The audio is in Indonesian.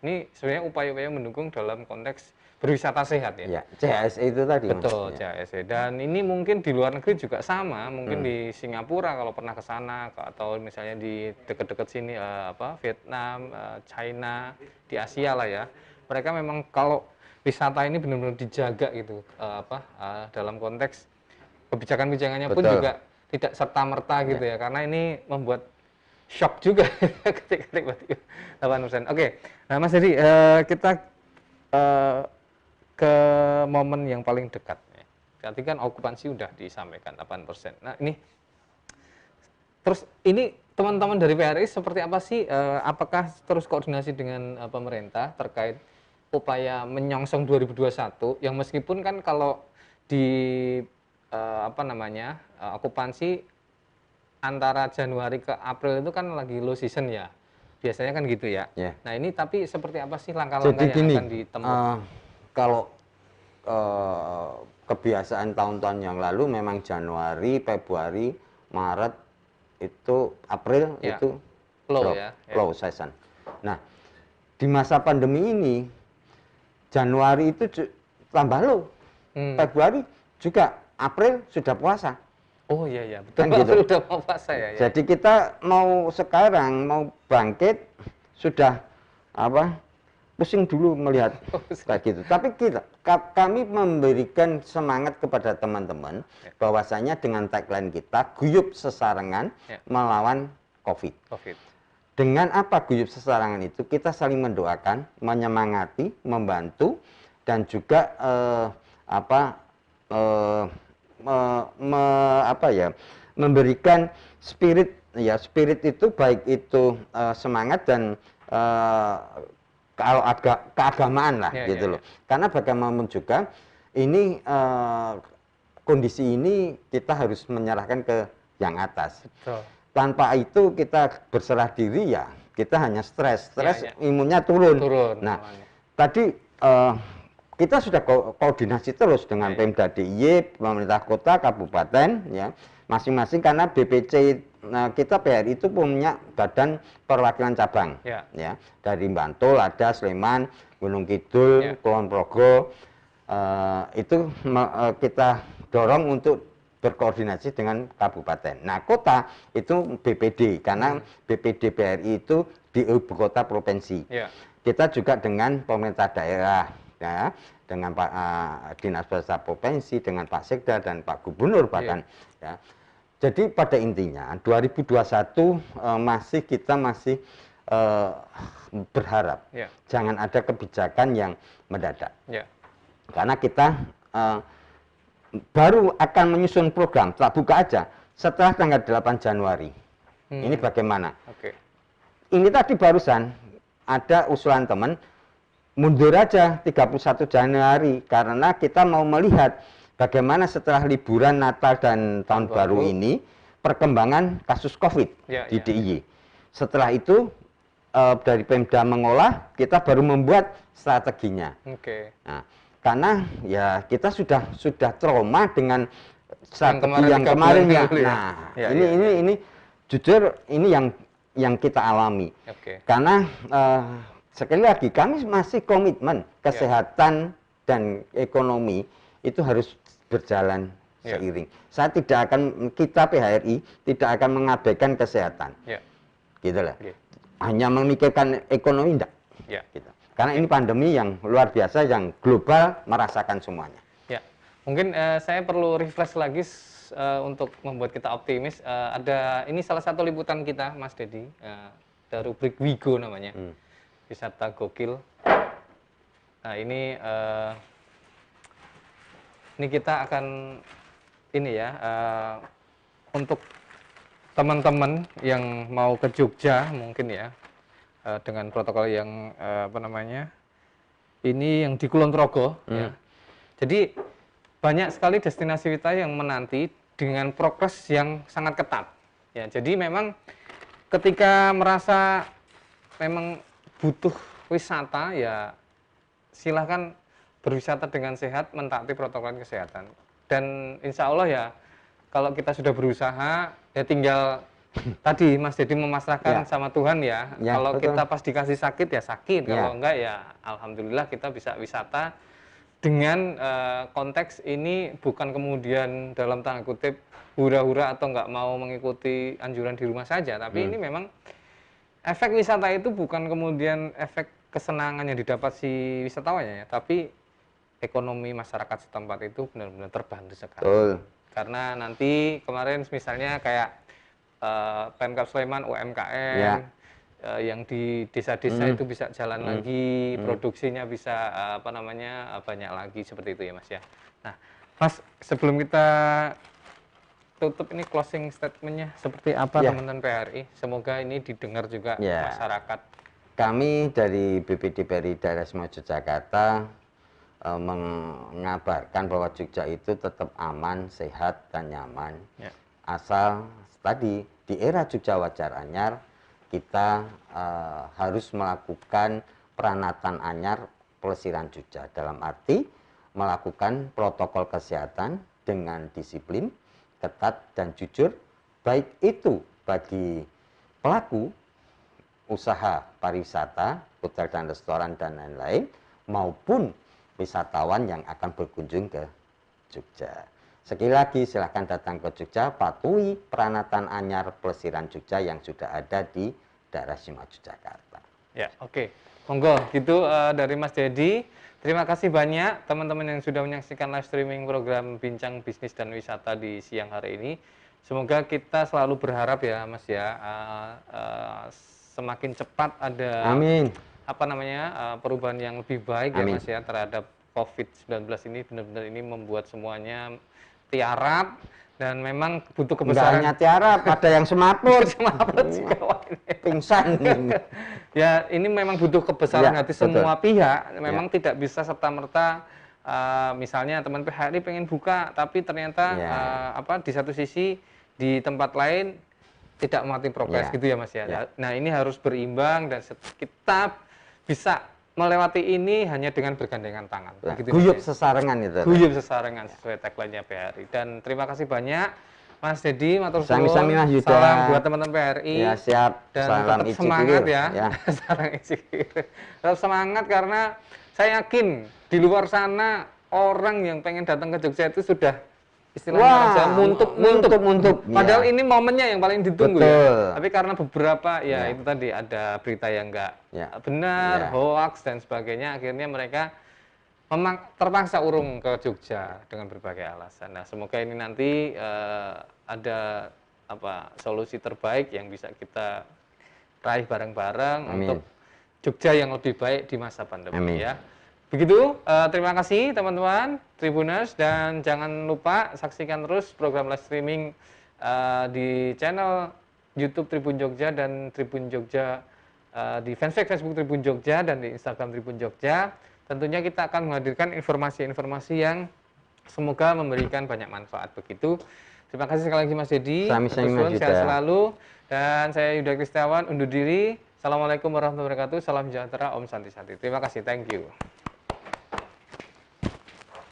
Ini sebenarnya upaya-upaya mendukung dalam konteks berwisata sehat ya. Ya, CHSE itu tadi, Mas. Betul, Ya. CHSE. Dan ini mungkin di luar negeri juga sama, mungkin di Singapura kalau pernah ke sana atau misalnya di dekat-dekat sini Vietnam, China, di Asia lah ya. Mereka memang kalau wisata ini benar-benar dijaga gitu dalam konteks kebijakan-kebijakannya pun Betul. juga tidak serta-merta gitu ya, karena ini membuat shock juga ketika tiba-tiba 8%. Oke, nah Mas Hedi, kita ke momen yang paling dekat. Tadi kan okupansi udah disampaikan 8%. Nah ini, terus ini teman-teman dari PRI seperti apa sih? Apakah terus koordinasi dengan pemerintah terkait upaya menyongsong 2021 yang meskipun kan kalau di okupansi antara Januari ke April itu kan lagi low season ya, biasanya kan gitu ya. Ya. Nah ini tapi seperti apa sih langkah-langkah Jadi yang gini, akan ditempuh? kalau kebiasaan tahun-tahun yang lalu memang Januari, Februari, Maret, itu April Ya, itu low drop, ya. low season. Nah, di masa pandemi ini Januari itu tambah low, Februari juga, April sudah puasa. Oh iya ya, betul. Kan gitu. Udah mau puasa ya. Jadi kita mau sekarang mau bangkit sudah pusing dulu melihat kayak gitu. Tapi kami memberikan semangat kepada teman-teman bahwasanya dengan tagline kita guyup sesarengan melawan COVID. Dengan apa guyup sesarengan itu? Kita saling mendoakan, menyemangati, membantu, dan juga memberikan spirit. Ya, spirit itu baik itu semangat dan kalau keagamaan lah gitu loh. Karena bagaimanapun juga ini kondisi ini kita harus menyerahkan ke yang atas. Betul. Tanpa itu kita berserah diri ya kita hanya stres, imunnya turun. Nah, tadi kita sudah koordinasi terus dengan Pemda DIY, pemerintah kota, kabupaten, ya masing-masing karena BPC kita PRI itu punya badan perwakilan cabang, ya dari Bantul ada, Sleman, Gunung Kidul, Kulon Progo, itu kita dorong untuk berkoordinasi dengan kabupaten. Nah, kota itu BPD karena BPD PRI itu di ibu kota provinsi. Kita juga dengan pemerintah daerah, ya, dengan Pak Dinas Besar Provinsi, dengan Pak Sekda dan Pak Gubernur bahkan, ya. Jadi pada intinya 2021 kita masih berharap jangan ada kebijakan yang mendadak. Karena kita baru akan menyusun program, tak buka aja setelah tanggal 8 Januari. Ini bagaimana? Ini tadi barusan ada usulan teman mundur aja 31 Januari karena kita mau melihat bagaimana setelah liburan Natal dan Tahun Baru ini perkembangan kasus COVID di DIY. Setelah itu dari Pemda mengolah, kita baru membuat strateginya. Nah, karena ya kita sudah trauma dengan strategi yang kemarin ya. Nah, ini jujur ini yang kita alami. Karena sekali lagi kami masih komitmen kesehatan dan ekonomi itu harus berjalan seiring. Kita PHRI tidak akan mengabaikan kesehatan. Gitu lah. Hanya memikirkan ekonomi enggak. Gitu. Karena ini pandemi yang luar biasa yang global merasakan semuanya. Ya. Mungkin saya perlu refresh lagi untuk membuat kita optimis. Ada ini salah satu liputan kita, Mas Dedi, ada rubrik Wigo namanya. Wisata Gokil. Nah, ini kita akan untuk teman-teman yang mau ke Jogja mungkin ya dengan protokol yang ini yang di Kulon Progo ya. Jadi banyak sekali destinasi wisata yang menanti dengan prokes yang sangat ketat ya. Jadi memang ketika merasa memang butuh wisata ya silahkan berwisata dengan sehat, mentaati protokol kesehatan. Dan insya Allah ya, kalau kita sudah berusaha, ya tinggal tadi Mas Dedi memasrahkan sama Tuhan ya. Ya, Kalau betul. kita pas dikasih sakit ya sakit, Ya. kalau enggak ya alhamdulillah kita bisa wisata dengan konteks ini bukan kemudian dalam tanda kutip hura-hura atau enggak mau mengikuti anjuran di rumah saja, tapi ini memang efek wisata itu bukan kemudian efek kesenangan yang didapat si wisatawannya ya, tapi ekonomi masyarakat setempat itu benar-benar terbantu sekali. Betul. Karena nanti kemarin misalnya kayak Pemkab Sleman UMKM Ya. yang di desa-desa itu bisa jalan lagi, produksinya bisa apa namanya banyak lagi seperti itu ya Mas ya. Nah, Mas sebelum kita tutup ini closing statementnya seperti apa Ya. teman-teman PRI? Semoga ini didengar juga Ya. masyarakat. Kami dari BPD PRI Daerah Istimewa Yogyakarta mengabarkan bahwa Jogja itu tetap aman, sehat, dan nyaman. Ya. Asal tadi di era Jogja Wajar Anyar kita harus melakukan peranatan anyar pelesiran Jogja, dalam arti melakukan protokol kesehatan dengan disiplin, ketat, dan jujur, baik itu bagi pelaku usaha pariwisata, hotel dan restoran dan lain-lain, maupun wisatawan yang akan berkunjung ke Jogja. Sekali lagi silahkan datang ke Jogja, patuhi peranatan anyar pelesiran Jogja yang sudah ada di daerah istimewa Yogyakarta. Ya, oke. Monggo, gitu dari Mas Dedi. Terima kasih banyak teman-teman yang sudah menyaksikan live streaming program Bincang Bisnis dan Wisata di siang hari ini. Semoga kita selalu berharap ya Mas ya, semakin cepat ada Amin. apa namanya perubahan yang lebih baik ya Amin. Mas ya terhadap COVID-19 ini, benar-bear ini membuat semuanya tiarap dan memang butuh Enggak kebesaran. hanya tiara, pada yang semaput. Semaput juga, wah, ini. Pingsan. Ya, ini memang butuh kebesaran Ya, hati betul. semua pihak. Memang tidak bisa serta-merta misalnya teman PHRI pengen buka, tapi ternyata Ya. di satu sisi di tempat lain tidak mematuhi prokes Ya. gitu ya Mas ya. Ya. Nah, ini harus berimbang dan kita bisa melewati ini hanya dengan bergandengan tangan. Nah, Begitu, guyup Mas ya. sesarengan itu. Guyup sesarengan sesuai tagline-nya PHRI. Dan terima kasih banyak Mas Dedi, matur suwun. Sami-sami, Mas Yuda. Salam buat teman-teman PRI. Ya, siap. Dan Salam tetap isi semangat kiwir. ya. Salam isi kiwir. Tetap semangat karena saya yakin di luar sana orang yang pengen datang ke Jogja itu sudah istilahnya Wah, orang Jawa muntuk. Padahal Iya. ini momennya yang paling ditunggu Betul. ya. Tapi karena beberapa ya Ya. itu tadi ada berita yang enggak Ya. benar, Ya. hoax dan sebagainya, akhirnya mereka memang terpaksa urung ke Jogja dengan berbagai alasan. Nah, semoga ini nanti ada solusi terbaik yang bisa kita raih bareng-bareng Amin. untuk Jogja yang lebih baik di masa pandemi Amin. ya. Begitu, terima kasih teman-teman Tribuners, dan jangan lupa saksikan terus program live streaming di channel YouTube Tribun Jogja dan Tribun Jogja di fanpage Facebook Tribun Jogja dan di Instagram Tribun Jogja. Tentunya kita akan menghadirkan informasi-informasi yang semoga memberikan banyak manfaat begitu. Terima kasih sekali lagi Mas Dedi. Sami-sami, Mas Yuda. Sehat selalu. Dan saya Yuda Kristiawan undur diri. Assalamualaikum warahmatullahi wabarakatuh. Salam sejahtera, Om Santi Santi. Terima kasih. Thank you.